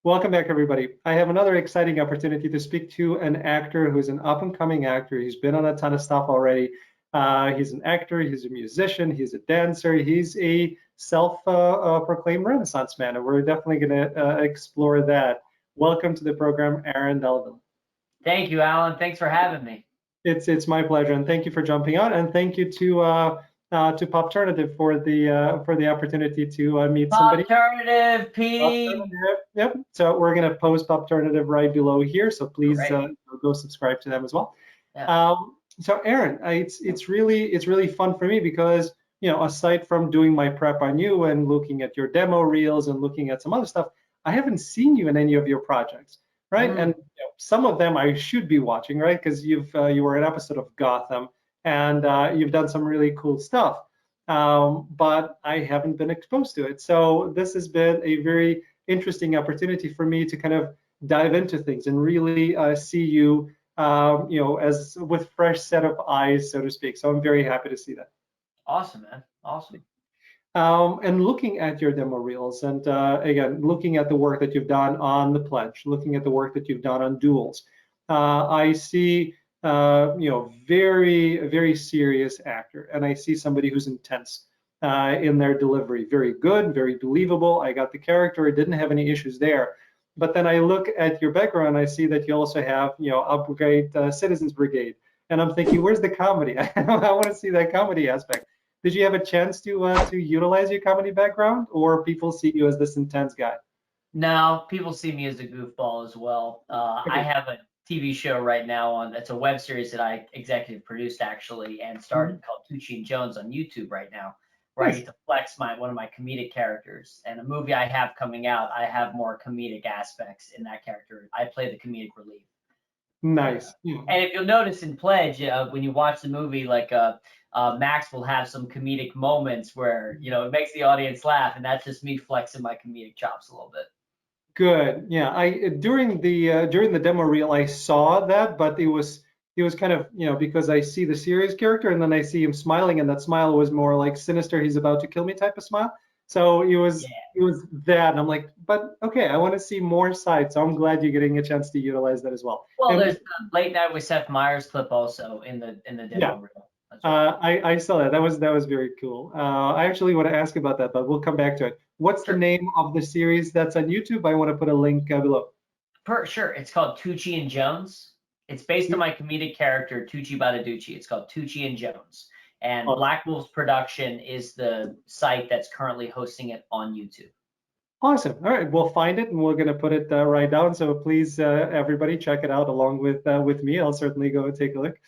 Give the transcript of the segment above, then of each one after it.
Welcome back, everybody. I have another exciting opportunity to speak to an actor who's an up-and-coming actor. He's been on a ton of stuff already. He's an actor, he's a musician, he's a dancer, he's a self-proclaimed Renaissance man, and we're definitely going to explore that. Welcome to the program, Aaron Dalla Villa. Thank you, Alan. Thanks for having me. It's my pleasure, and thank you for jumping on, and thank you to Popternative for the opportunity to meet somebody. Popternative, P. Yep. So we're gonna post Popternative right below here, so please go subscribe to them as well. Yeah. So Aaron, it's really fun for me because aside from doing my prep on you and looking at your demo reels and looking at some other stuff, I haven't seen you in any of your projects, right? And some of them I should be watching, right? Because you were an episode of Gotham, and you've done some really cool stuff, but I haven't been exposed to it. So this has been a very interesting opportunity for me to kind of dive into things and really see you, as with fresh set of eyes, so to speak. So I'm very happy to see that. Awesome, man. Awesome. And looking at your demo reels, and again, looking at the work that you've done on The Pledge, looking at the work that you've done on Duels, I see very, very serious actor, and I see somebody who's intense in their delivery. Very good, very believable. I got the character. I didn't have any issues there. But then I look at your background, I see that you also have, Upgrade Citizens Brigade, and I'm thinking, where's the comedy? I want to see that comedy aspect. Did you have a chance to utilize your comedy background, or people see you as this intense guy? No, people see me as a goofball as well. I have a TV show right now it's a web series that I executive produced actually and started called Tucci and Jones on YouTube right now, where I get to flex one of my comedic characters. And a movie I have coming out, I have more comedic aspects in that character. I play the comedic relief. Nice. And if you'll notice in Pledge, when you watch the movie, like Max will have some comedic moments where it makes the audience laugh, and that's just me flexing my comedic chops a little bit. Good. Yeah. I during the demo reel I saw that, but it was kind of because I see the serious character and then I see him smiling, and that smile was more like sinister, he's about to kill me type of smile. So it was that, and I'm like, but okay, I want to see more sides. So I'm glad you're getting a chance to utilize that as well. Well, there's the Late Night with Seth Meyers clip also in the demo reel. I saw that. That was very cool. I actually want to ask about that, but we'll come back to it. What's the name of the series that's on YouTube? I want to put a link below. Sure. It's called Tucci and Jones. It's based on my comedic character, Tucci Badaducci. It's called Tucci and Jones. And Black Wolves Production is the site that's currently hosting it on YouTube. Awesome. All right, we'll find it and we're going to put it right down. So please, everybody, check it out along with me. I'll certainly go and take a look.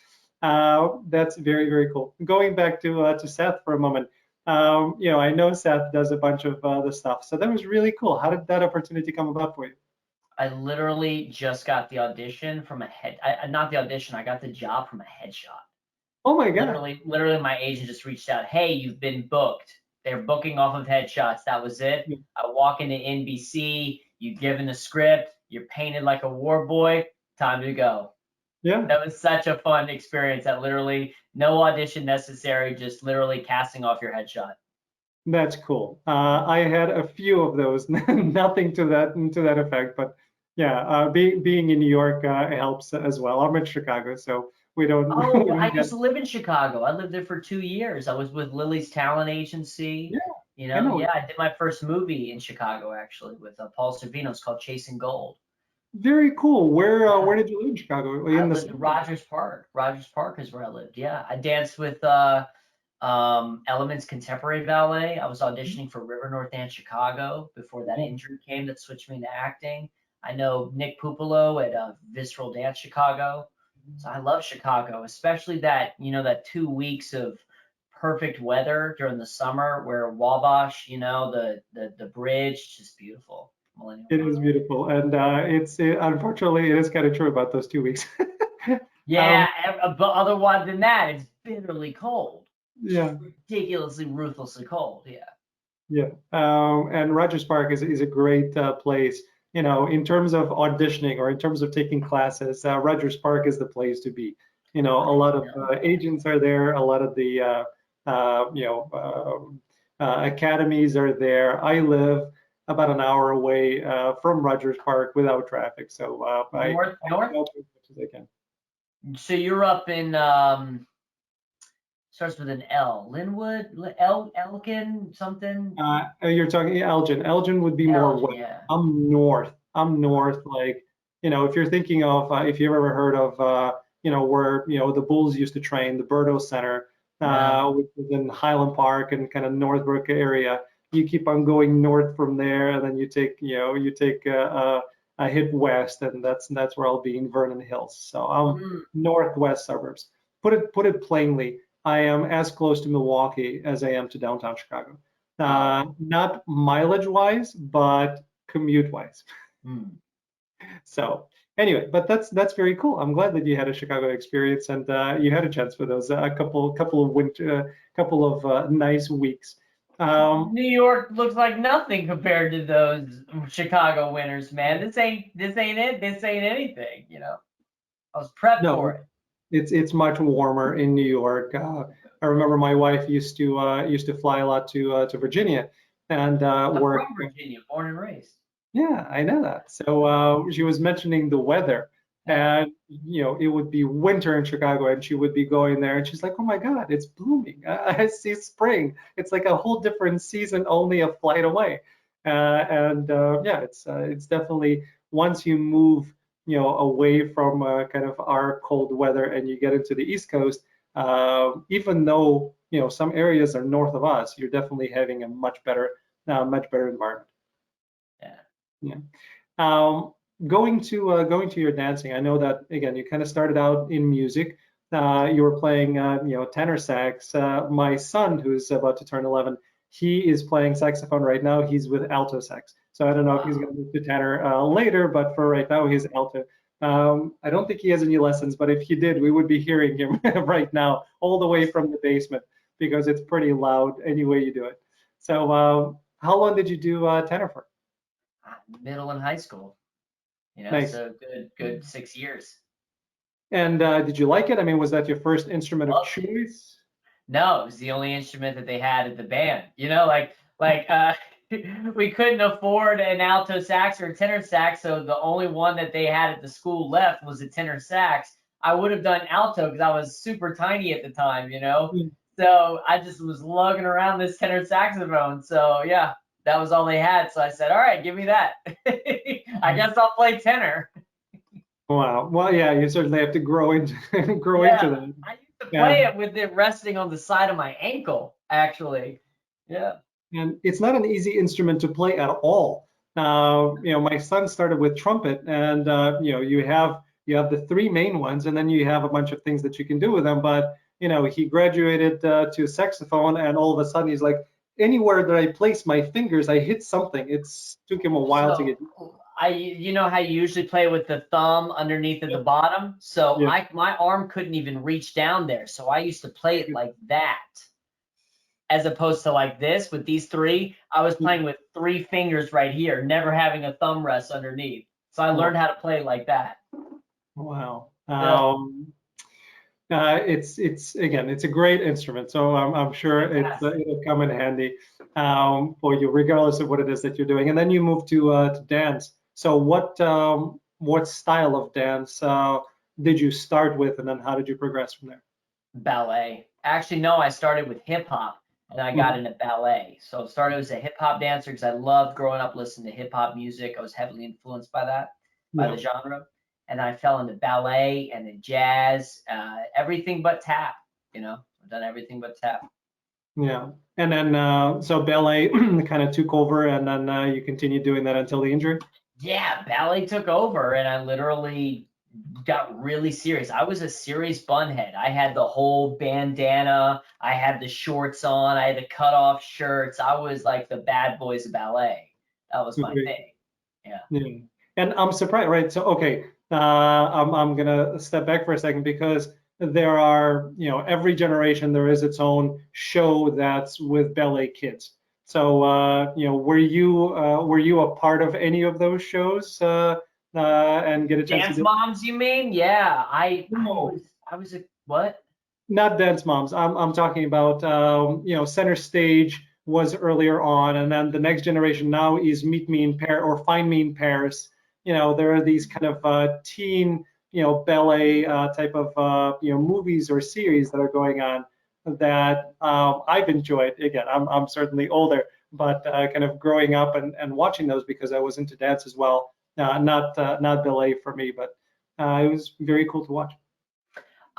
That's very, very cool. Going back to Seth for a moment. I know Seth does a bunch of the stuff, so that was really cool. How did that opportunity come about for you? I literally just got the audition from not the audition. I got the job from a headshot. Oh my God! Literally, my agent just reached out. Hey, you've been booked. They're booking off of headshots. That was it. I walk into NBC. You given the script. You're painted like a war boy. Time to go. Yeah. That was such a fun experience. That literally no audition necessary, just literally casting off your headshot. That's cool. I had a few of those, nothing to that effect, but yeah, being in New York helps as well. I'm in Chicago, so we don't. Oh, I used to live in Chicago. I lived there for 2 years. I was with Lily's talent agency. Yeah, I did my first movie in Chicago actually with Paul Sorvino. It's called Chasing Gold. Very cool. Where did you live in Chicago? I lived in Rogers Park. Rogers Park is where I lived. Yeah, I danced with Elements Contemporary Ballet. I was auditioning for River North Dance Chicago before that injury came that switched me into acting. I know Nick Pupolo at Visceral Dance Chicago. So I love Chicago, especially that 2 weeks of perfect weather during the summer where Wabash, the bridge, just beautiful. It is beautiful, and unfortunately it is kind of true about those 2 weeks. Yeah, but otherwise than that, it's bitterly cold. Yeah, ridiculously, ruthlessly cold. Yeah, and Rogers Park is a great place. In terms of auditioning or in terms of taking classes, Rogers Park is the place to be. A lot of agents are there. A lot of the academies are there. I live about an hour away from Rogers Park without traffic. So I North. help as much as I can. So you're up in starts with an L. Linwood, Elkin, something. You're talking Elgin. Elgin would be more Elgin, west. yeah. I'm north. I'm north. Like, if you're thinking of, if you've ever heard of, where, the Bulls used to train, the Berto Center, No. which is in Highland Park and kind of Northbrook area. You keep on going north from there, and then you take a hit west, and that's where I'll be in Vernon Hills. So I'm Mm. northwest suburbs. Put it plainly, I am as close to Milwaukee as I am to downtown Chicago. Not mileage wise, but commute wise. Mm. So anyway, but that's very cool. I'm glad that you had a Chicago experience and you had a chance for those a couple of winter, couple of nice weeks. New York looks like nothing compared to those Chicago winters, man. This ain't it. This ain't anything, I was prepped for No, it. it's much warmer in New York. I remember my wife used to fly a lot to Virginia and I'm work. from Virginia, born and raised. Yeah, I know that. So she was mentioning the weather, Yeah. and it would be winter in Chicago, and she would be going there, and she's like, "Oh my God, it's blooming! I see spring. It's like a whole different season, only a flight away." And yeah, it's definitely once you move, away from kind of our cold weather, and you get into the East Coast, even though some areas are north of us, you're definitely having a much better environment. Yeah. Yeah. Going to your dancing, I know that again you kind of started out in music. You were playing tenor sax. My son, who's about to turn 11, he is playing saxophone right now. He's with alto sax. So I don't know if he's going to move to tenor later, but for right now he's alto. I don't think he has any lessons, but if he did, we would be hearing him right now all the way from the basement because it's pretty loud any way you do it. So how long did you do tenor for? Middle and high school, Nice. so good 6 years. And did you like it? I mean, was that your first instrument of Loved it. choice? No, it was the only instrument that they had at the band. We couldn't afford an alto sax or a tenor sax, so the only one that they had at the school left was a tenor sax. I would have done alto because I was super tiny at the time, Mm. So I just was lugging around this tenor saxophone. So yeah, that was all they had. So I said, all right, give me that. I guess I'll play tenor. Wow. Well, yeah, you certainly have to grow into grow into Yeah, that. I used to play And it with it resting on the side of my ankle, actually. Yeah. and it's not an easy instrument to play at all. My son started with trumpet, and you have the three main ones, and then you have a bunch of things that you can do with them. But he graduated to saxophone, and all of a sudden he's like, anywhere that I place my fingers, I hit something. It's took him a while to So get. you know how you usually play with the thumb underneath at the bottom? So Yeah. my arm couldn't even reach down there. So I used to play it like that, as opposed to like this with these three. I was playing with three fingers right here, never having a thumb rest underneath. So I learned how to play like that. Wow. Yeah. It's again, it's a great instrument, so I'm sure Fantastic. it'll come in handy for you, regardless of what it is that you're doing. And then you move to dance. So what style of dance did you start with, and then how did you progress from there? Ballet. Actually, no, I started with hip hop and I got Mhm. into ballet. So I started as a hip hop dancer because I loved growing up listening to hip hop music. I was heavily influenced by that, by the Yeah, genre. And I fell into ballet and then jazz, everything but tap. I've done everything but tap. yeah. And then so ballet kind of took over, and then you continued doing that until the injury. Yeah, ballet took over and I literally got really serious. I was a serious bunhead. I had the whole bandana, I had the shorts on, I had the cut off shirts. I was like the bad boys of ballet. That was my Great. thing. Yeah. Yeah. And I'm surprised, right? So, okay, I'm gonna step back for a second because there are, every generation there is its own show that's with ballet kids. So, were you a part of any of those shows and get a chance to Dance do? moms, you mean? Yeah. No, I was a what? not Dance Moms. I'm talking about center stage was earlier on, and then the next generation now is Meet Me in Paris or Find Me in Paris. There are these kind of teen, ballet type of movies or series that are going on that I've enjoyed. Again, I'm certainly older, but kind of growing up and watching those because I was into dance as well. Not ballet for me, but it was very cool to watch.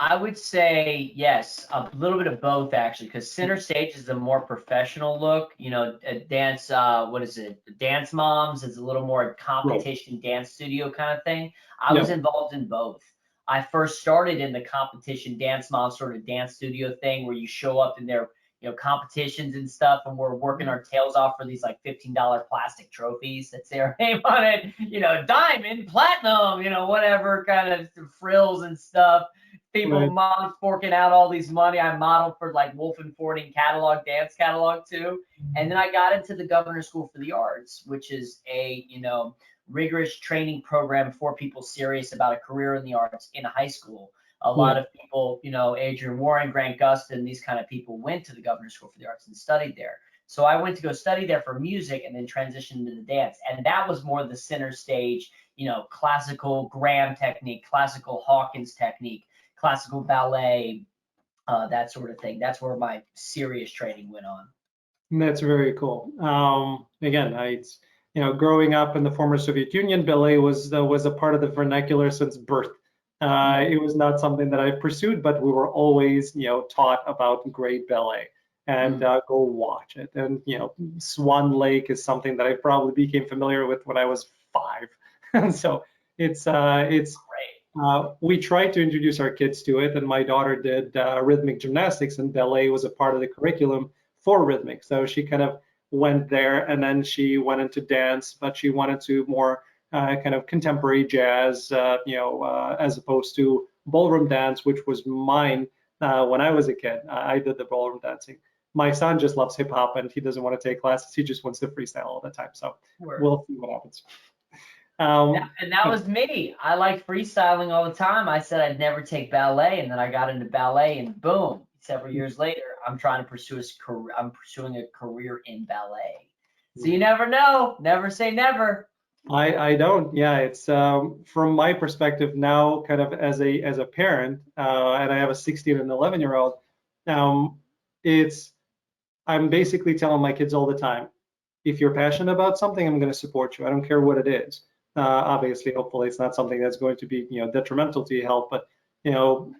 I would say yes, a little bit of both actually, because center stage is a more professional look. Dance, what is it? Dance Moms is a little more Right. competition dance studio kind of thing. I was Yeah. involved in both. I first started in the competition Dance Mom sort of dance studio thing where you show up in their, competitions and stuff, and we're working our tails off for these like $15 plastic trophies that say our name on it, diamond, platinum, whatever kind of frills and stuff. People, Right. moms forking out all these money. I modeled for like Wolf and Fording catalog, dance catalog too. And then I got into the Governor's School for the Arts, which is a, rigorous training program for people serious about a career in the arts in high school. A Yeah. lot of people, Adrian Warren, Grant Gustin, these kind of people went to the Governor's School for the Arts and studied there. So I went to go study there for music and then transitioned into the dance. And that was more the center stage, classical Graham technique, classical Hawkins technique, classical ballet, that sort of thing. That's where my serious training went on. That's very cool. Again, growing up in the former Soviet Union, ballet was a part of the vernacular since birth. It was not something that I pursued, but we were always, taught about great ballet and go watch it. And Swan Lake is something that I probably became familiar with when I was 5. And so it's Great. we tried to introduce our kids to it, and my daughter did rhythmic gymnastics, and ballet was a part of the curriculum for rhythmic. So she kind of went there, and then she went into dance, but she wanted to more kind of contemporary jazz, as opposed to ballroom dance, which was mine when I was a kid. I did the ballroom dancing. My son just loves hip hop, and he doesn't want to take classes. He just wants to freestyle all the time. So we'll see what happens. And that was me. I like freestyling all the time. I said I'd never take ballet, and then I got into ballet, and boom, several years later, I'm trying to pursue a career. I'm pursuing a career in ballet. So you never know. Never say never. I don't. Yeah, it's from my perspective now, kind of as a parent, and I have a 16 and 11-year-old. Um, it's I'm basically telling my kids all the time, if you're passionate about something, I'm going to support you. I don't care what it is. Obviously, hopefully, it's not something that's going to be detrimental to your health, but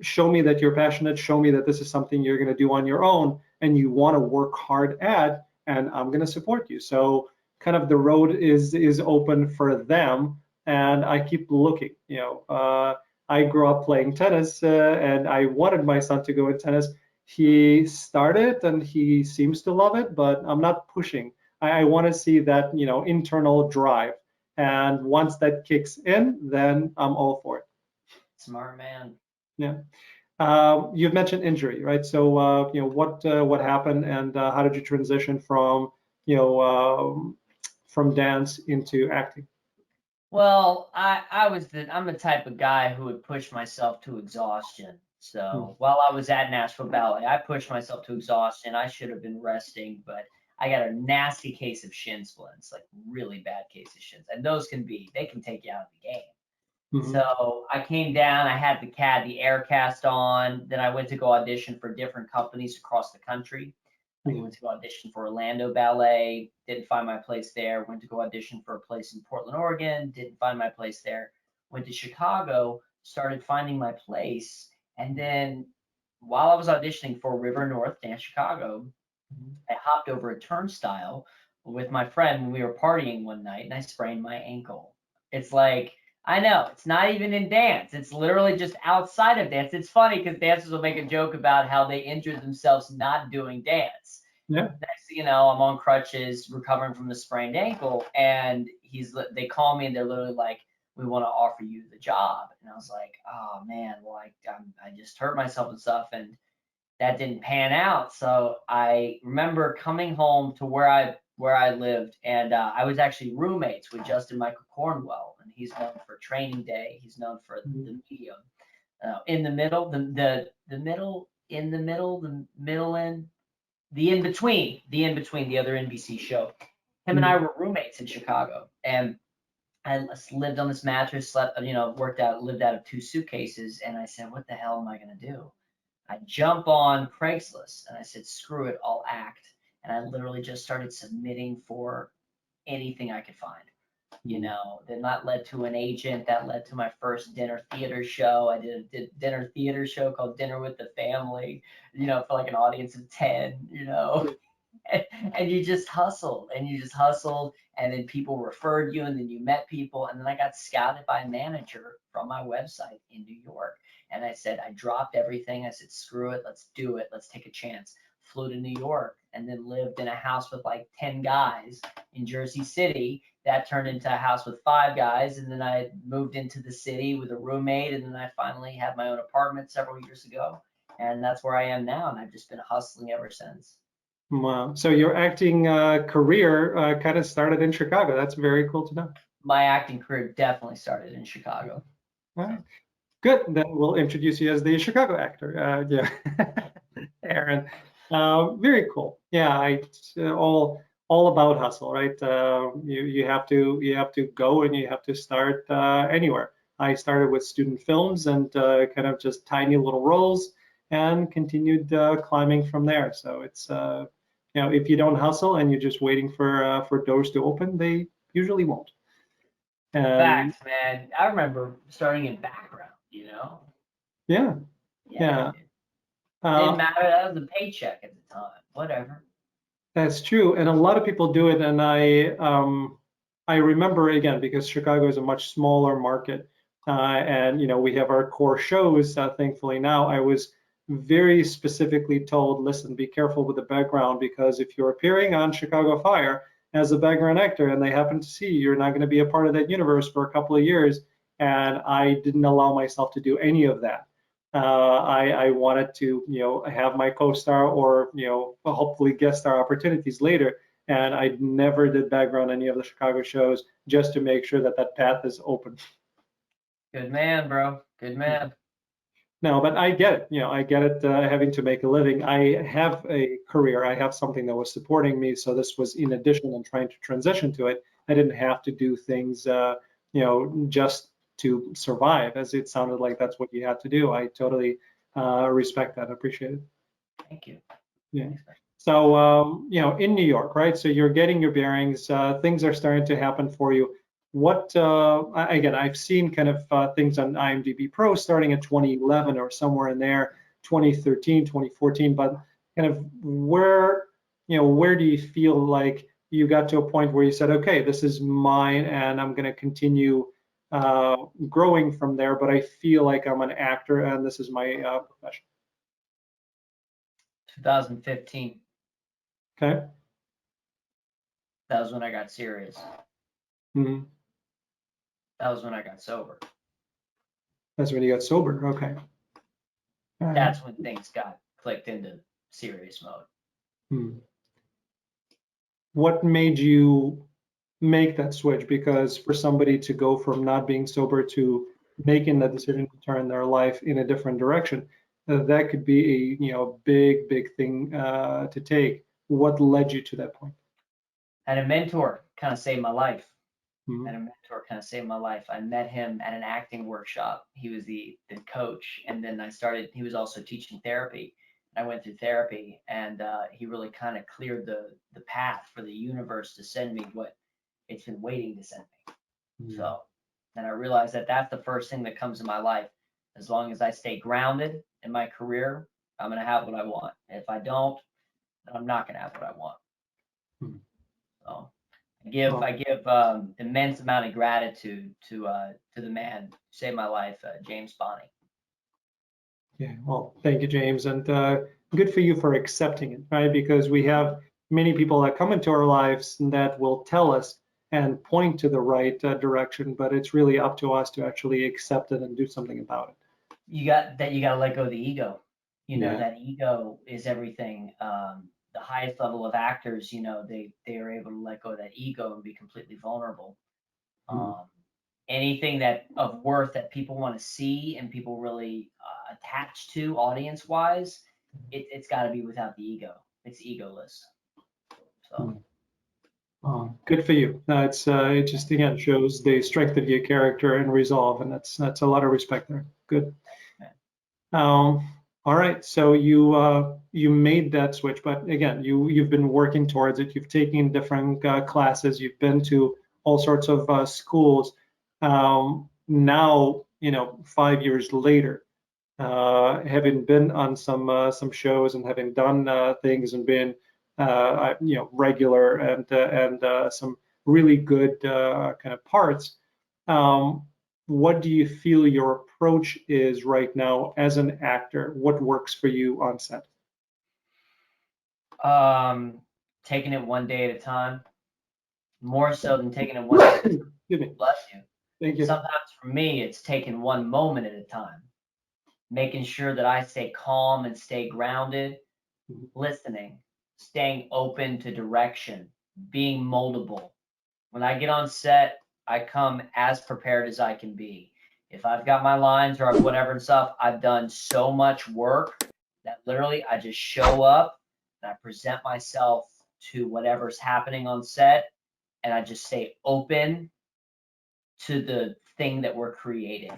show me that you're passionate. Show me that this is something you're going to do on your own and you want to work hard at, and I'm going to support you. So kind of the road is open for them, and I keep looking. I grew up playing tennis, and I wanted my son to go in tennis. He started and he seems to love it, but I'm not pushing. I want to see that internal drive, and once that kicks in, then I'm all for it. Smart man. Yeah. You've mentioned injury, right? So what happened, and how did you transition from dance into acting? Well, I'm the type of guy who would push myself to exhaustion. Hmm. So while I was at Nashville Ballet, I pushed myself to exhaustion. I should have been resting, but I got a nasty case of shin splints, like really bad case of shins, and those they can take you out of the game. Hmm. So I came down, I had the air cast on. Then I went to go audition for different companies across the country. I Hmm. went to go audition for Orlando Ballet, didn't find my place there. Went to go audition for a place in Portland, Oregon, didn't find my place there. Went to Chicago, started finding my place. And then while I was auditioning for River North Dance Chicago, I hopped over a turnstile with my friend when we were partying one night and I sprained my ankle. It's like, I know, it's not even in dance. It's literally just outside of dance. It's funny because dancers will make a joke about how they injured themselves not doing dance. Yeah. Next thing you know, I'm on crutches, recovering from the sprained ankle, and they call me and they're literally like, "We want to offer you the job." And I was like, "Oh man, well I just hurt myself and stuff," and that didn't pan out. So I remember coming home to where I lived, and I was actually roommates with Justin Michael Cornwell, and he's known for Training Day. He's known for Mhm. the medium. In the middle, the middle, in the middle, the middle end. the In-Between, the other NBC show. Him and I were roommates in Chicago, and I lived on this mattress, slept, lived out of 2 suitcases, and I said, what the hell am I gonna do? I jump on Craigslist, and I said, screw it, I'll act. And I literally just started submitting for anything I could find. Then that led to an agent, that led to my first dinner theater show. I did a dinner theater show called Dinner with the Family, for like an audience of 10, and you just hustled and then people referred you and then you met people. And then I got scouted by a manager from my website in New York. And I said, I dropped everything. I said, screw it. Let's do it. Let's take a chance. Flew to New York and then lived in a house with like 10 guys in Jersey City. That turned into a house with 5 guys. And then I moved into the city with a roommate. And then I finally had my own apartment several years ago. And that's where I am now. And I've just been hustling ever since. Wow. So your acting career kind of started in Chicago. That's very cool to know. My acting career definitely started in Chicago. All right. Good. Then we'll introduce you as the Chicago actor. Yeah, Aaron. Very cool. Yeah, all about hustle, right? You have to go and you have to start anywhere. I started with student films and kind of just tiny little roles and continued climbing from there. So it's if you don't hustle and you're just waiting for doors to open, they usually won't. Facts, man. I remember starting in background, Yeah. Yeah. Didn't matter. That was a paycheck at the time. Whatever. That's true, and a lot of people do it. And I remember again because Chicago is a much smaller market, and we have our core shows. Thankfully now, I was very specifically told, listen, be careful with the background because if you're appearing on Chicago Fire as a background actor and they happen to see you, you're not going to be a part of that universe for a couple of years. And I didn't allow myself to do any of that. I wanted to, have my co-star or, hopefully guest star opportunities later. And I never did background any of the Chicago shows just to make sure that that path is open. Good man, bro. Good man. No, but I get it. I get it having to make a living. I have a career. I have something that was supporting me. So this was in addition and trying to transition to it. I didn't have to do things, just to survive, as it sounded like that's what you had to do. I totally respect that. Appreciate it. Thank you. Yeah. So, in New York, right? So you're getting your bearings. Things are starting to happen for you. What, again, I've seen kind of things on IMDb Pro starting at 2011 or somewhere in there, 2013, 2014, but kind of where do you feel like you got to a point where you said, okay, this is mine and I'm going to continue growing from there, but I feel like I'm an actor and this is my profession? 2015. Okay. That was when I got serious. Mm-hmm. That was when I got sober. That's when you got sober. Okay. That's when things got clicked into serious mode. What made you make that switch? Because for somebody to go from not being sober to making that decision to turn their life in a different direction, that could be a big thing to take. What led you to that point? I had a mentor kind of saved my life. I met him at an acting workshop. He was the coach, and then he was also teaching therapy. I went through therapy, and he really kind of cleared the path for the universe to send me what it's been waiting to send me. So, and I realized that that's the first thing that comes in my life. As long as I stay grounded in my career, I'm gonna have what I want. If I don't, then I'm not gonna have what I want. So I give immense amount of gratitude to the man who saved my life, James Bonney. Yeah, well, thank you, James, and good for you for accepting it, right? Because we have many people that come into our lives that will tell us and point to the right direction, but it's really up to us to actually accept it and do something about it. You got to let go of the ego. That ego is everything. The highest level of actors, they are able to let go of that ego and be completely vulnerable. Anything that of worth that people want to see and people really attach to audience wise, it's got to be without the ego. It's egoless. So. Good for you. It just again shows the strength of your character and resolve, and that's a lot of respect there. Good. All right, so you made that switch, but again, you've been working towards it. You've taken different classes. You've been to all sorts of schools. Now, 5 years later, having been on some shows and having done things and been regular and some really good kind of parts. What do you feel your approach is right now as an actor? What works for you on set? Taking it one day at a time, more so than taking it one day. Excuse me. Bless you. Thank you. Sometimes for me, it's taking one moment at a time, making sure that I stay calm and stay grounded, listening, staying open to direction, being moldable. When I get on set, I come as prepared as I can be. If I've got my lines or whatever and stuff, I've done so much work that literally I just show up and I present myself to whatever's happening on set, and I just stay open to the thing that we're creating.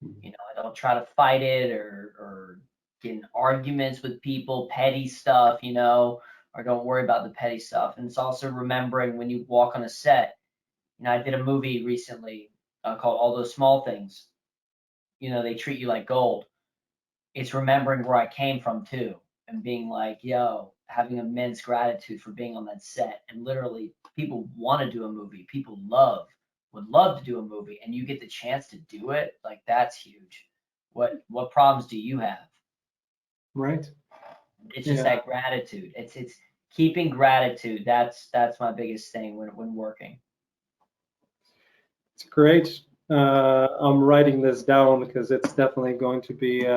I don't try to fight it or get in arguments with people, petty stuff, or don't worry about the petty stuff. And it's also remembering when you walk on a set. I did a movie recently called All Those Small Things. They treat you like gold. It's remembering where I came from too, and being like, yo, having immense gratitude for being on that set. And literally, people want to do a movie. People would love to do a movie, and you get the chance to do it. Like, that's huge. What problems do you have? Right. It's just that gratitude. It's keeping gratitude. That's my biggest thing when working. It's great. I'm writing this down because it's definitely going to be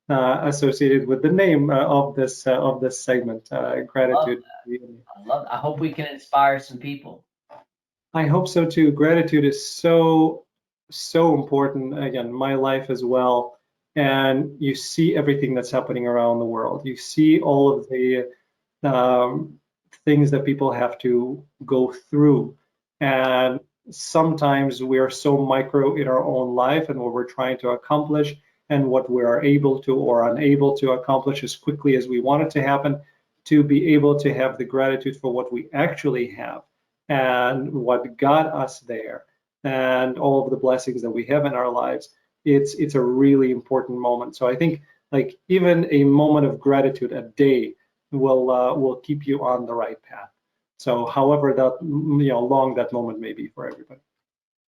associated with the name of this segment. Gratitude. I love that. I hope we can inspire some people. I hope so too. Gratitude is so important. Again, my life as well. And you see everything that's happening around the world. You see all of the things that people have to go through, and sometimes we are so micro in our own life and what we're trying to accomplish and what we are able to or unable to accomplish as quickly as we want it to happen, to be able to have the gratitude for what we actually have and what got us there and all of the blessings that we have in our lives. It's a really important moment. So I think like even a moment of gratitude a day will keep you on the right path. So however that long that moment may be for everybody.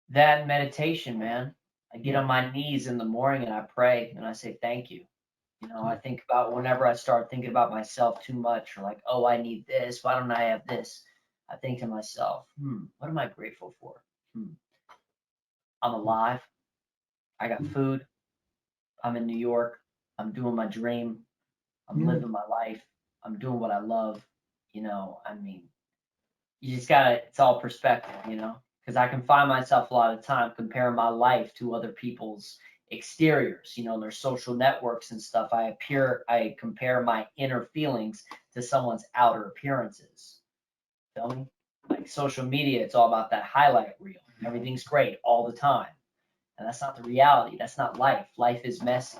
That meditation, man. I get on my knees in the morning and I pray and I say thank you. I think about whenever I start thinking about myself too much or like, oh, I need this. Why don't I have this? I think to myself, what am I grateful for? I'm alive. I got food. I'm in New York. I'm doing my dream. I'm living my life. I'm doing what I love. You just it's all perspective, because I can find myself a lot of time comparing my life to other people's exteriors, their social networks and stuff. I compare my inner feelings to someone's outer appearances. Feel me? Like social media, it's all about that highlight reel. Everything's great all the time. And that's not the reality. That's not life. Life is messy,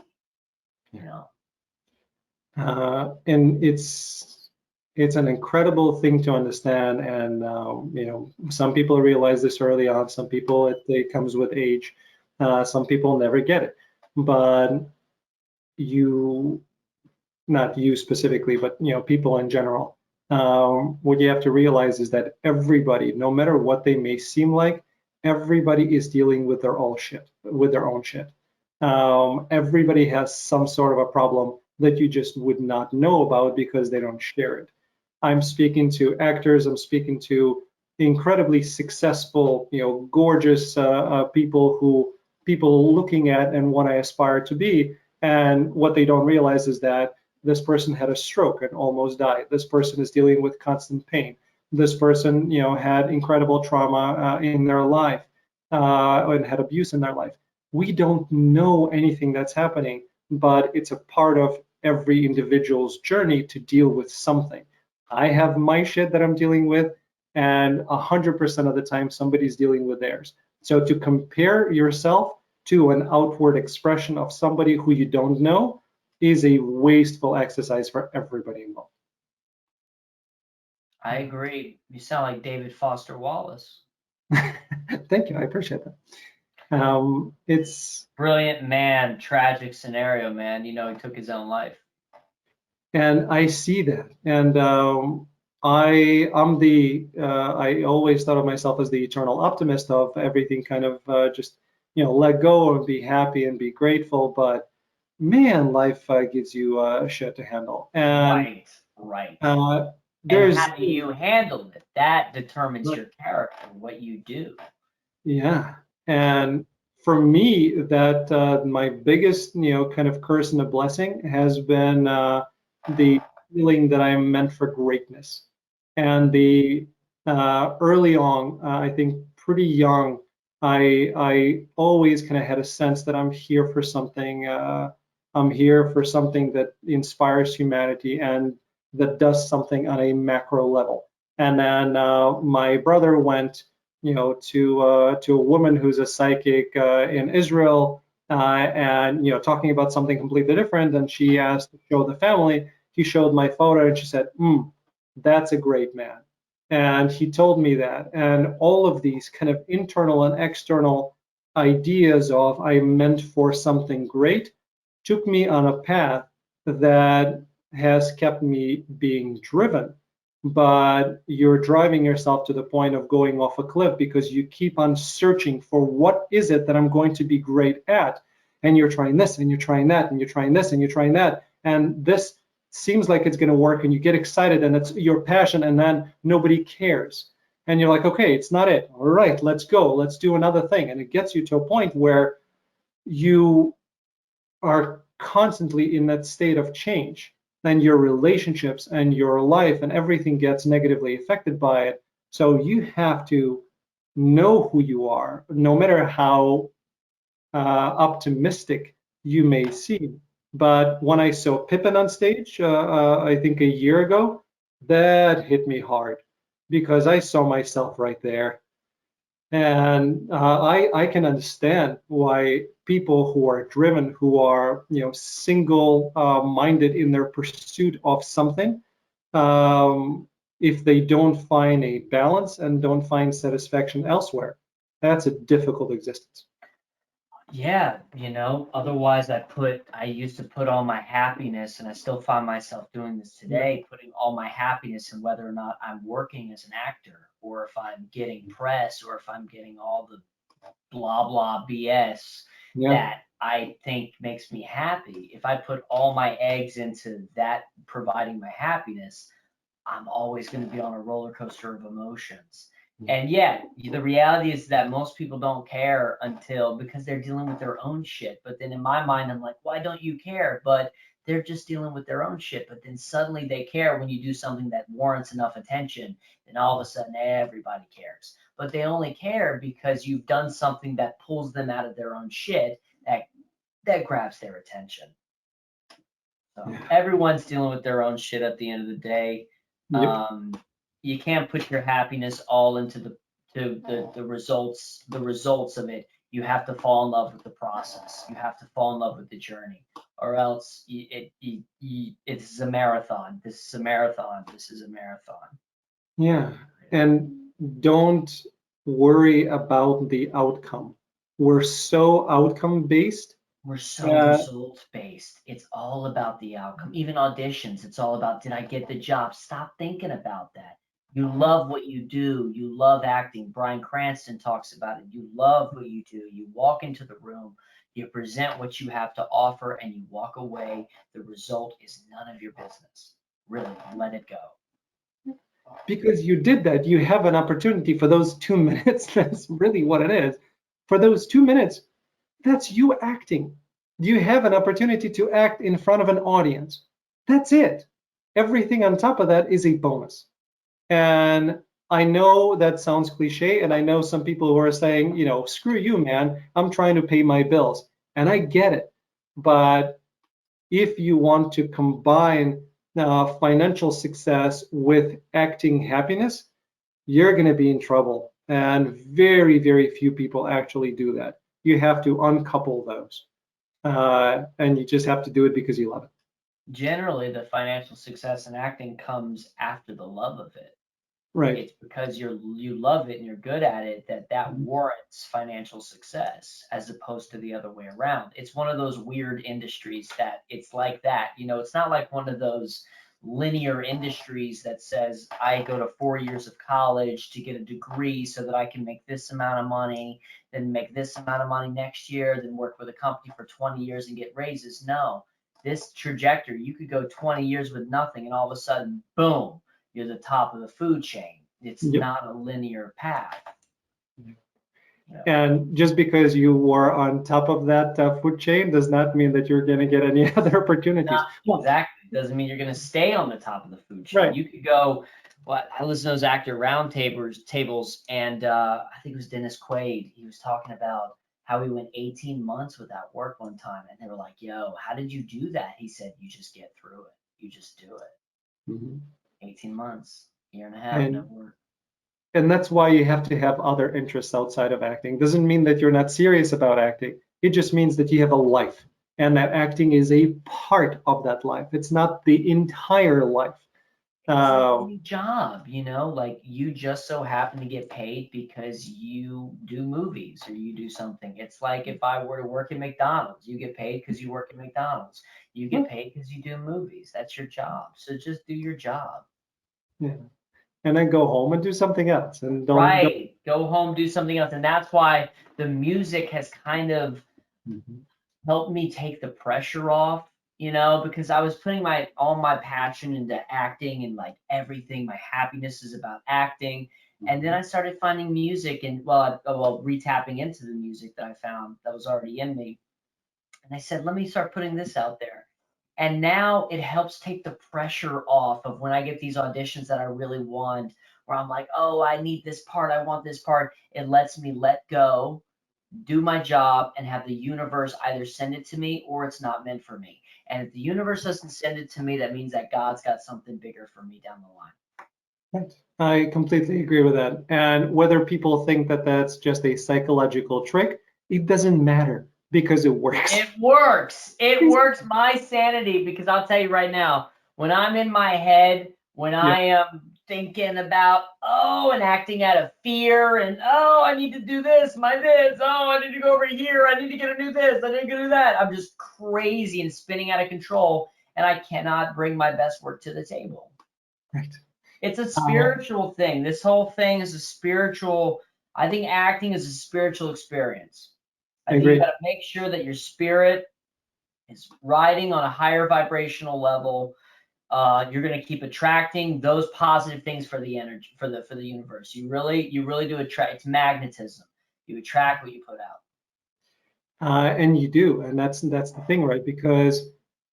And it's an incredible thing to understand, and some people realize this early on. Some people it comes with age. Some people never get it. But not you specifically, but people in general. What you have to realize is that everybody, no matter what they may seem like, everybody is dealing with their own shit. Everybody has some sort of a problem that you just would not know about because they don't share it. I'm speaking to actors. I'm speaking to incredibly successful, gorgeous people looking at and want to aspire to be. And what they don't realize is that this person had a stroke and almost died. This person is dealing with constant pain. This person, had incredible trauma in their life and had abuse in their life. We don't know anything that's happening, but it's a part of every individual's journey to deal with something. I have my shit that I'm dealing with, and 100% of the time somebody's dealing with theirs. So to compare yourself to an outward expression of somebody who you don't know is a wasteful exercise for everybody involved. I agree. You sound like David Foster Wallace. Thank you, I appreciate that. It's Brilliant man, tragic scenario, man. You know, he took his own life. and I see that, and I always thought of myself as the eternal optimist of everything kind of just let go and be happy and be grateful, but man, life gives you shit to handle, and Right. uh, And there's how do you handle it? That determines your character, what you do. yeah, and for me, that my biggest kind of curse and a blessing has been the feeling that I'm meant for greatness, and the early on, I think pretty young, I always kind of had a sense that I'm here for something. I'm here for something that inspires humanity and that does something on a macro level. And then my brother went to a woman who's a psychic in Israel, and talking about something completely different. And she asked to show the family. He showed my photo, and she said, "That's a great man." And he told me that. And all of these kind of internal and external ideas of I'm meant for something great took me on a path that has kept me being driven, but you're driving yourself to the point of going off a cliff because you keep on searching for what is it that I'm going to be great at. And you're trying this and you're trying that and you're trying this and you're trying that. And this seems like it's going to work and you get excited and it's your passion, and then nobody cares. And you're like, okay, it's not it. All right, let's go. Let's do another thing. And it gets you to a point where you are constantly in that state of change, then your relationships and your life and everything gets negatively affected by it. So you have to know who you are, no matter how optimistic you may seem. But when I saw Pippin on stage, I think a year ago, that hit me hard because I saw myself right there. And I can understand why people who are driven, who are single-minded in their pursuit of something, if they don't find a balance and don't find satisfaction elsewhere, that's a difficult existence. Yeah, otherwise I used to put all my happiness, and I still find myself doing this today, putting all my happiness in whether or not I'm working as an actor, or if I'm getting press, or if I'm getting all the blah, blah BS that I think makes me happy. If I put all my eggs into that providing my happiness, I'm always going to be on a roller coaster of emotions. And yeah, the reality is that most people don't care because they're dealing with their own shit. But then in my mind, I'm like, why don't you care? But they're just dealing with their own shit. But then suddenly they care when you do something that warrants enough attention. Then all of a sudden everybody cares. But they only care because you've done something that pulls them out of their own shit that grabs their attention. So everyone's dealing with their own shit at the end of the day. You can't put your happiness all into the results of it. You have to fall in love with the process. You have to fall in love with the journey, or else it's a marathon. This is a marathon. This is a marathon. Yeah, and don't worry about the outcome. We're so outcome based. We're so result based. It's all about the outcome. Even auditions, it's all about, did I get the job? Stop thinking about that. You love what you do. You love acting. Bryan Cranston talks about it. You love what you do. You walk into the room, you present what you have to offer, and you walk away. The result is none of your business. Really, let it go. Because you did that, you have an opportunity for those 2 minutes. That's really what it is. For those 2 minutes, that's you acting. You have an opportunity to act in front of an audience. That's it. Everything on top of that is a bonus. And I know that sounds cliche, and I know some people who are saying, screw you, man, I'm trying to pay my bills. And I get it. But if you want to combine financial success with acting happiness, you're going to be in trouble. And very, very few people actually do that. You have to uncouple those. And you just have to do it because you love it. Generally, the financial success in acting comes after the love of it. Right. It's because you love it and you're good at it that Mhm. warrants financial success as opposed to the other way around. It's one of those weird industries that it's like that. You know, it's not like one of those linear industries that says I go to 4 years of college to get a degree so that I can make this amount of money, then make this amount of money next year, then work with a company for 20 years and get raises. No, this trajectory, you could go 20 years with nothing and all of a sudden, boom, you're the top of the food chain. It's Yep. not a linear path. Yeah. And just because you were on top of that food chain does not mean that you're going to get any other opportunities. Not exactly. Doesn't mean you're going to stay on the top of the food chain. Right. You could go. Well, I listen to those actor tables, and I think it was Dennis Quaid. He was talking about how he went 18 months without work one time, and they were like, "Yo, how did you do that?" He said, "You just get through it. You just do it. Mhm. 18 months, year and a half, no And work." and that's why you have to have other interests outside of acting. Doesn't mean that you're not serious about acting. It just means that you have a life and that acting is a part of that life. It's not the entire life. It's like Uh, any job, like you just so happen to get paid because you do movies or you do something. It's like if I were to work at McDonald's, you get paid because you work at McDonald's. You get paid because you do movies. That's your job. So just do your job. yeah. And then go home and do something else. And don't. Right. Go home, do something else. And that's why the music has kind of Mhm. helped me take the pressure off, because I was putting all my passion into acting and like everything. My happiness is about acting. And then I started finding music and retapping into the music that I found that was already in me. And I said, let me start putting this out there. And now it helps take the pressure off of when I get these auditions that I really want, where I'm like, oh, I need this part, I want this part. It lets me let go, do my job, and have the universe either send it to me or it's not meant for me. And if the universe doesn't send it to me, that means that God's got something bigger for me down the line. Right. I completely agree with that. And whether people think that that's just a psychological trick, it doesn't matter because it works. It works. It works my sanity because I'll tell you right now, when I'm in my head, when Yeah. I am thinking about, and acting out of fear and, I need to do this, I need to go over here, I need to get a new this, I need to go do that. I'm just crazy and spinning out of control and I cannot bring my best work to the table. Right. It's a spiritual thing. This whole thing is I think acting is a spiritual experience. I think you got to make sure that your spirit is riding on a higher vibrational level. You're going to keep attracting those positive things for the energy, for the universe. You really do attract. It's magnetism. You attract what you put out. And you do, and that's the thing, right? Because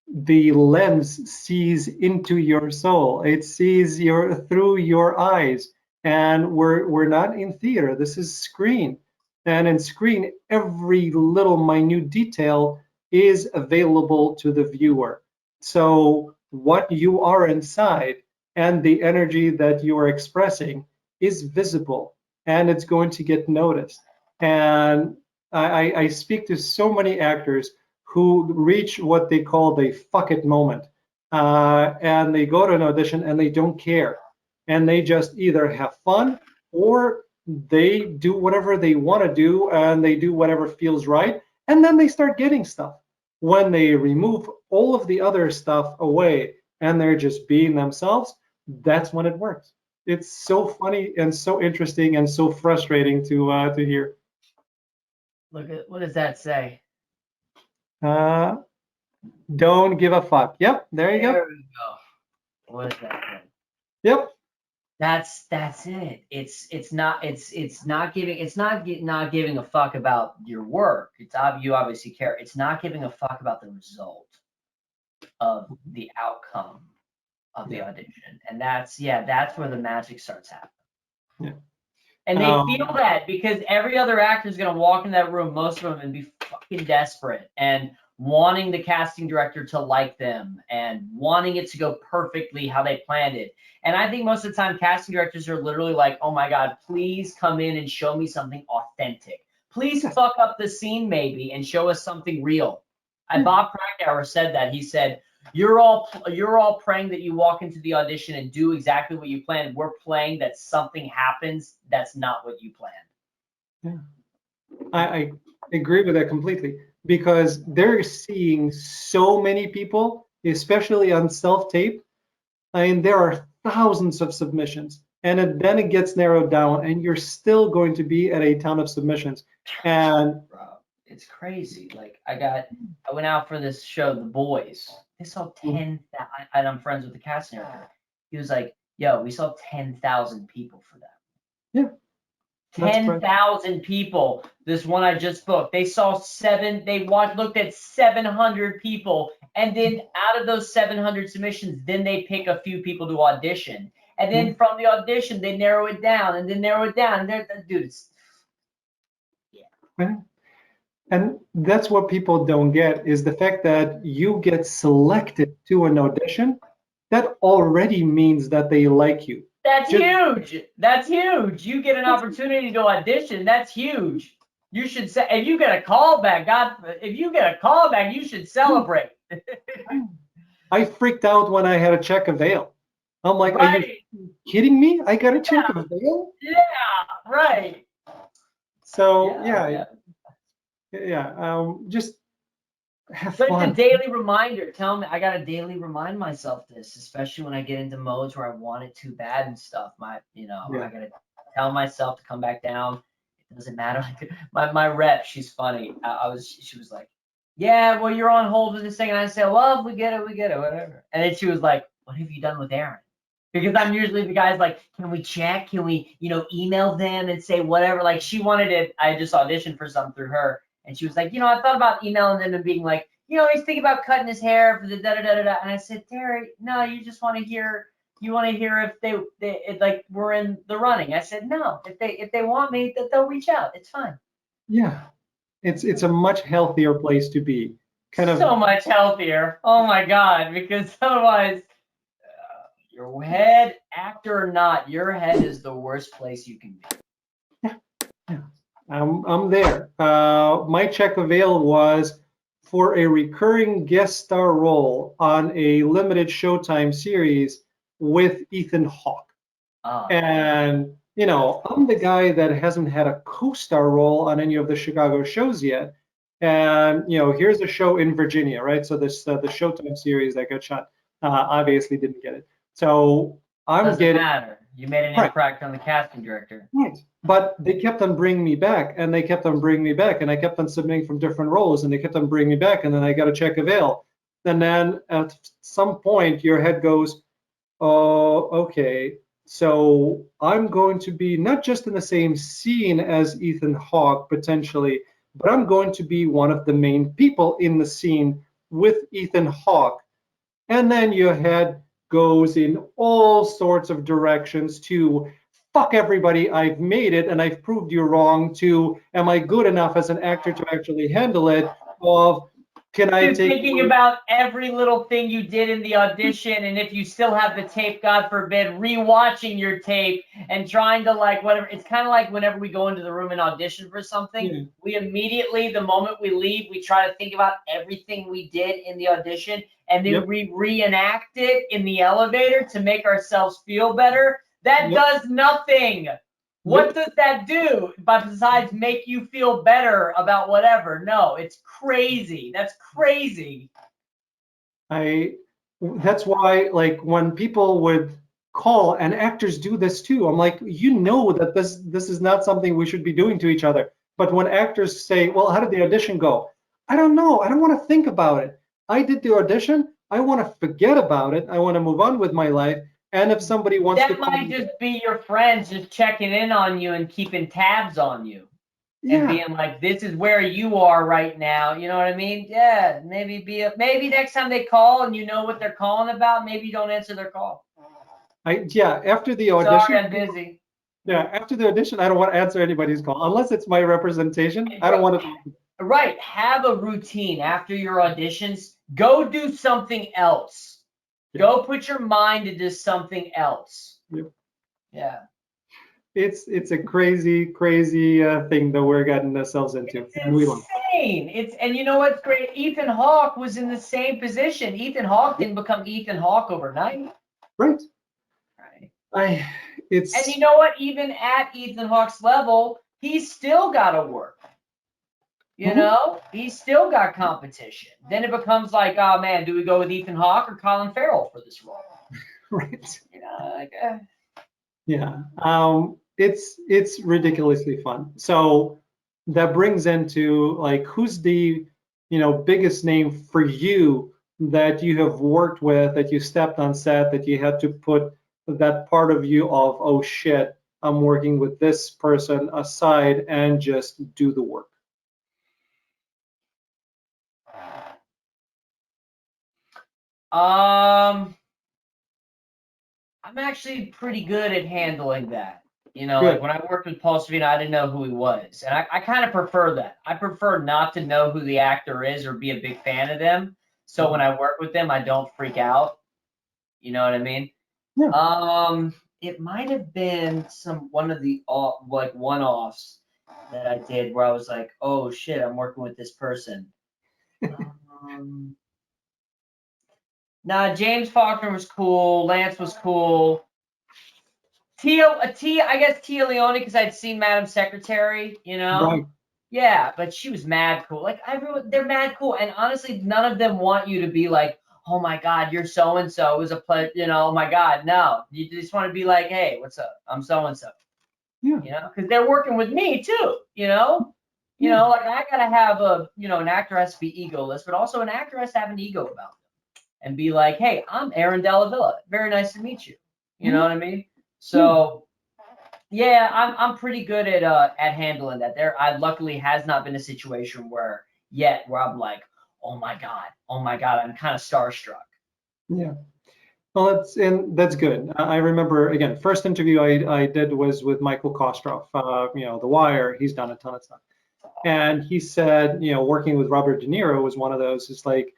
the lens sees into your soul. It sees through your eyes, and we're not in theater. This is screen, and in screen, every little minute detail is available to the viewer. So what you are inside and the energy that you are expressing is visible, and it's going to get noticed. And I speak to so many actors who reach what they call the fuck it moment. And they go to an audition and they don't care. And they just either have fun or they do whatever they want to do and they do whatever feels right. And then they start getting stuff. When they remove all of the other stuff away and they're just being themselves, that's when it works. It's so funny and so interesting and so frustrating to hear. Look at what does that say? Don't give a fuck. Yep, there you go. There we go. What is that? Yep. That's it. It's not giving a fuck about your work. You obviously care. It's not giving a fuck about the result of the outcome of the audition. And that's where the magic starts happening. Yeah. And they feel that because every other actor is going to walk in that room, most of them, and be fucking desperate. And wanting the casting director to like them and wanting it to go perfectly how they planned it. And I think most of the time casting directors are literally like, oh my God, please come in and show me something authentic. Please fuck up the scene maybe and show us something real. And Bob Krakauer said that. He said, you're all praying that you walk into the audition and do exactly what you planned. We're praying that something happens that's not what you planned. Yeah. I agree with that completely, because they're seeing so many people, especially on self-tape. I mean, there are thousands of submissions, and then it gets narrowed down, and you're still going to be at a ton of submissions. And it's crazy. Like I went out for this show, The Boys. They saw 10,000, and I'm friends with the casting director. He was like, yo, we saw 10,000 people for that. Yeah. 10,000 people. This one I just booked. They saw looked at 700 people. And then out of those 700 submissions, then they pick a few people to audition. And then from the audition, they narrow it down and then narrow it down. And dude, it's, yeah. And that's what people don't get, is the fact that you get selected to an audition. That already means that they like you. That's huge. That's huge. You get an opportunity to audition. That's huge. You should say, if you get a call back, if you get a call back, you should celebrate. I freaked out when I had to check a veil. I'm like, are you kidding me? I got to check a veil? Yeah, right. So just have but fun. it's a daily reminder. Tell me, I gotta daily remind myself this, especially when I get into modes where I want it too bad and stuff. I gotta tell myself to come back down. It doesn't matter. Like my rep, she's funny. She was like, yeah, well, you're on hold with this thing, and I said, well, we get it, whatever. And then she was like, what have you done with Aaron? Because I'm usually the guy's like, can we check? Can we, email them and say whatever? Like she wanted it. I just auditioned for something through her. And she was like, I thought about emailing them and being like, he's thinking about cutting his hair for the da-da-da-da-da. And I said, Terry, no, you just want to hear, if they like we're in the running. I said, no, if they want me, that they'll reach out. It's fine. Yeah, it's a much healthier place to be. So much healthier. Oh my God, because otherwise, your head, actor or not, your head is the worst place you can be. Yeah. I'm there. My check of veil was for a recurring guest star role on a limited Showtime series with Ethan Hawke. And, I'm the guy that hasn't had a co-star role on any of the Chicago shows yet. And, here's a show in Virginia, right? So this the Showtime series that got shot obviously didn't get it. So Doesn't matter. You made an impact on the casting director. Right. But they kept on bringing me back, and they kept on bringing me back, and I kept on submitting from different roles, and they kept on bringing me back, and then I got to check a veil. And then at some point, your head goes, oh, okay, so I'm going to be not just in the same scene as Ethan Hawke, potentially, but I'm going to be one of the main people in the scene with Ethan Hawke. And then your head goes in all sorts of directions to fuck everybody, I've made it and I've proved you wrong, to am I good enough as an actor to actually handle it, of can I take thinking about every little thing you did in the audition, and if you still have the tape, God forbid, rewatching your tape and trying to whatever. It's kind of like whenever we go into the room and audition for something, we immediately, the moment we leave, we try to think about everything we did in the audition, and then we reenact it in the elevator to make ourselves feel better. That does nothing. What does that do besides make you feel better about whatever? No, it's crazy. That's crazy. That's why, when people would call, and actors do this too, I'm like, that this is not something we should be doing to each other. But when actors say, well, how did the audition go? I don't know. I don't want to think about it. I did the audition. I want to forget about it. I want to move on with my life. And if somebody wants that might just be your friends just checking in on you and keeping tabs on you. And being like, this is where you are right now. You know what I mean? Yeah, maybe next time they call and you know what they're calling about, maybe you don't answer their call. After the audition. Sorry, I'm busy. Yeah, after the audition, I don't want to answer anybody's call unless it's my representation. I don't want to. Right. Have a routine after your auditions. Go do something else. Yeah. Go put your mind into something else. Yep. Yeah. It's a crazy thing that we're getting ourselves into, It's and we love insane. And you know what's great? Ethan Hawke was in the same position. Ethan Hawke it. didn't become Ethan Hawke overnight. Right. Right. I And it's you know what? Even at Ethan Hawke's level, he's still got to work. You Mhm. know, he's still got competition. Then it becomes like, oh man, do we go with Ethan Hawke or Colin Farrell for this role? Right. You know, like, Yeah. It's ridiculously fun. So that brings into like who's the biggest name for you that you have worked with, that you stepped on set, that you had to put that part of you of, oh shit, I'm working with this person aside and just do the work. I'm actually pretty good at handling that. You know, like Good. when I worked with Paul Savino, I didn't know who he was. And I kind of prefer that. I prefer not to know who the actor is or be a big fan of them. So when I work with them, I don't freak out. You know what I mean? Yeah. It might have been one of the like one-offs that I did where I was like, oh shit, I'm working with this person. Um, nah, James Faulkner was cool. Lance was cool. I guess Tia Leone, because I'd seen Madam Secretary, you know? Right. Yeah, but she was mad cool. Like everyone, they're mad cool. And honestly, none of them want you to be like, oh my God, you're so and so. It was a pleasure, you know, oh my God. No. You just want to be like, hey, what's up? I'm so and so. Yeah. You know, because they're working with me too, you know? You Yeah. know, like I gotta have an actor has to be egoless, but also an actor has to have an ego about them and be like, hey, I'm Aaron Dalla Villa. Very nice to meet you. You know Mhm. what I mean? Yeah. So yeah, I'm pretty good at handling that. I luckily has not been a situation where I'm like, oh my god, I'm kind of starstruck. Yeah. Well, that's good. I remember again, first interview I did was with Michael Kostroff. The Wire. He's done a ton of stuff, and he said, working with Robert De Niro was one of those. It's like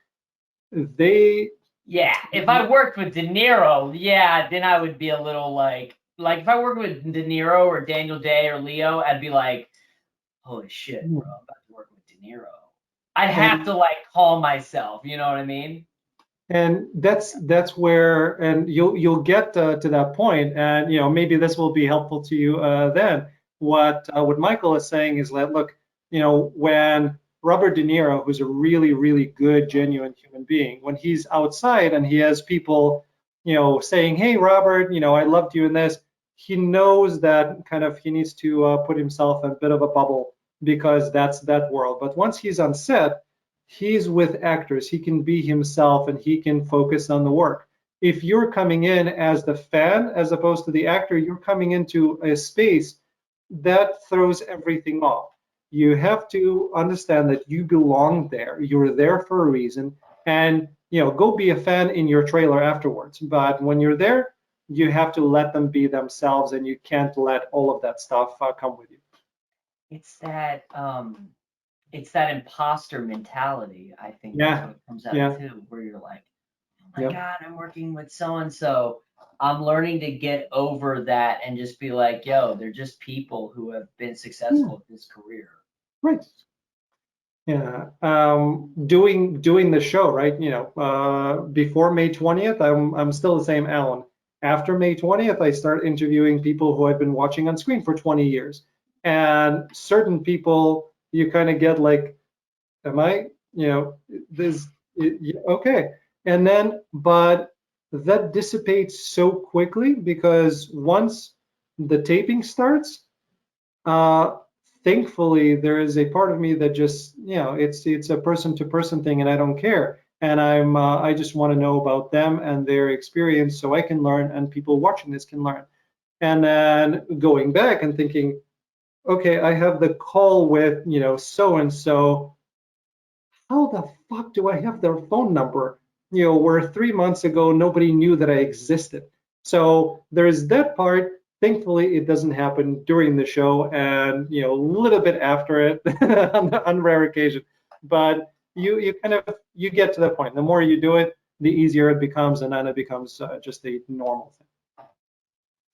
they, Yeah, if I worked with De Niro, yeah, then I would be a little like if I worked with De Niro or Daniel Day or Leo, I'd be like, holy shit, bro, I'm about to work with De Niro. I'd have to and like calm myself, you know what I mean? and that's where, and you'll get to that point, and maybe this will be helpful to you then. What Michael is saying is that look, when Robert De Niro, who's a really good genuine human being, when he's outside and he has people saying, hey Robert, I loved you in this, he knows that kind of he needs to put himself in a bit of a bubble because that's that world. But once he's on set, he's with actors, he can be himself and he can focus on the work. If you're coming in as the fan as opposed to the actor, you're coming into a space that throws everything off. You have to understand that you belong there, you're there for a reason, and go be a fan in your trailer afterwards. But when you're there, you have to let them be themselves, and you can't let all of that stuff come with you. It's that it's that imposter mentality. I think that's Yeah, what it comes out yeah, to, where you're like, oh my yeah. God, I'm working with so and so. I'm learning to get over that and just be like, yo, they're just people who have been Yeah, successful at this career. right. Yeah, doing the show, right? Before May 20th, I'm still the same Alan. After May 20th, I start interviewing people who I've been watching on screen for 20 years. And certain people, you kind of get like, am I, this, okay. And then, but that dissipates so quickly because once the taping starts, uh, thankfully, there is a part of me that just, it's a person to person thing, and I don't care. And I just want to know about them and their experience, so I can learn, and people watching this can learn. And then going back and thinking, okay, I have the call with, so and so. How the fuck do I have their phone number? Where 3 months ago nobody knew that I existed. So there's that part. Thankfully, it doesn't happen during the show, and a little bit after it on rare occasion. But you kind of you get to the point. The more you do it, the easier it becomes, and then it becomes just a normal thing.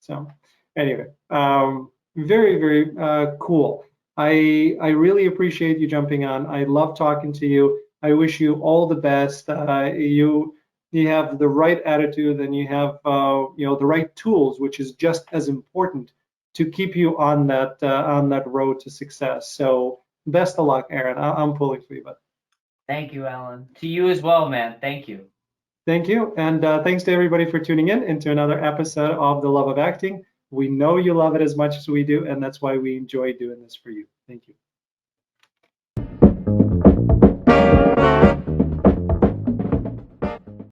So anyway, very, very cool. I really appreciate you jumping on. I love talking to you. I wish you all the best. You have the right attitude, and you have the right tools, which is just as important to keep you on that road to success. So best of luck, Aaron. I'm pulling for you, bud. Thank you, Alan. To you as well, man. Thank you. Thank you, and thanks to everybody for tuning in into another episode of The Love of Acting. We know you love it as much as we do, and that's why we enjoy doing this for you. Thank you.